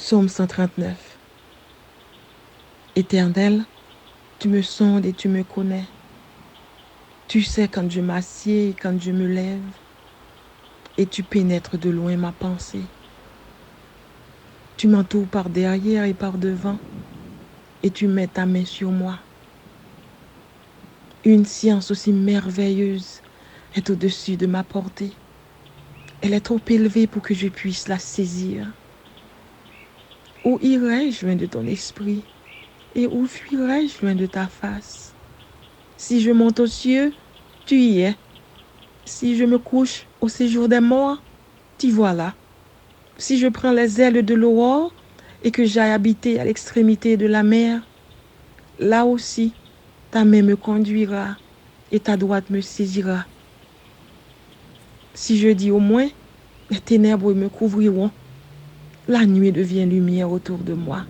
Psaume 139. Éternel, tu me sondes et tu me connais. Tu sais quand je m'assieds et quand je me lève, et tu pénètres de loin ma pensée. Tu m'entoures par derrière et par devant, et tu mets ta main sur moi. Une science aussi merveilleuse est au-dessus de ma portée. Elle est trop élevée pour que je puisse la saisir. Où irai-je loin de ton esprit? Et où fuirai-je loin de ta face? Si je monte aux cieux, tu y es. Si je me couche au séjour des morts, t'y voilà. Si je prends les ailes de l'aurore et que j'aille habiter à l'extrémité de la mer, là aussi, ta main me conduira et ta droite me saisira. Si je dis au moins, les ténèbres me couvriront, la nuit devient lumière autour de moi.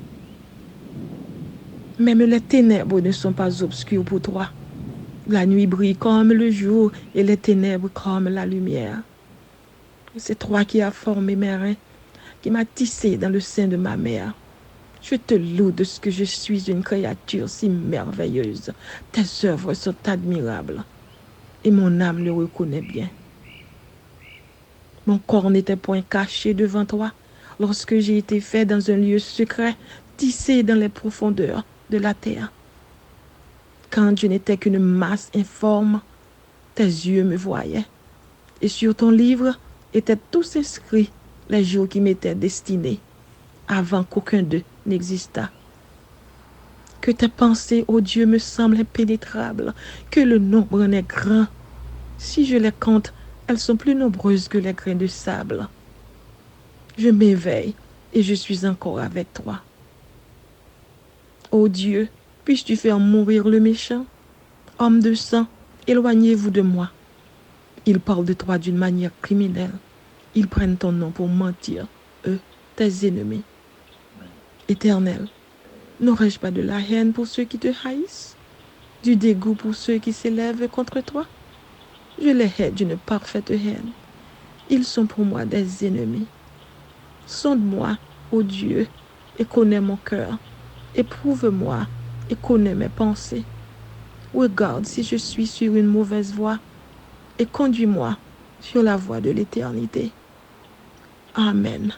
Même les ténèbres ne sont pas obscures pour toi. La nuit brille comme le jour et les ténèbres comme la lumière. C'est toi qui as formé mes reins, qui m'as tissé dans le sein de ma mère. Je te loue de ce que je suis une créature si merveilleuse. Tes œuvres sont admirables et mon âme le reconnaît bien. Mon corps n'était point caché devant toi lorsque j'ai été fait dans un lieu secret, tissé dans les profondeurs de la terre. Quand je n'étais qu'une masse informe, tes yeux me voyaient. Et sur ton livre étaient tous inscrits les jours qui m'étaient destinés, avant qu'aucun d'eux n'existât. Que tes pensées, ô Dieu, me semblent impénétrables, que le nombre en est grand. Si je les compte, elles sont plus nombreuses que les grains de sable. Je m'éveille et je suis encore avec toi. Ô Dieu, puisses-tu faire mourir le méchant? Homme de sang, éloignez-vous de moi. Ils parlent de toi d'une manière criminelle. Ils prennent ton nom pour mentir, eux, tes ennemis. Éternel, n'aurais-je pas de la haine pour ceux qui te haïssent? Du dégoût pour ceux qui s'élèvent contre toi? Je les hais d'une parfaite haine. Ils sont pour moi des ennemis. Sonde-moi, ô Dieu, et connais mon cœur. Éprouve-moi et connais mes pensées. Regarde si je suis sur une mauvaise voie et conduis-moi sur la voie de l'éternité. Amen.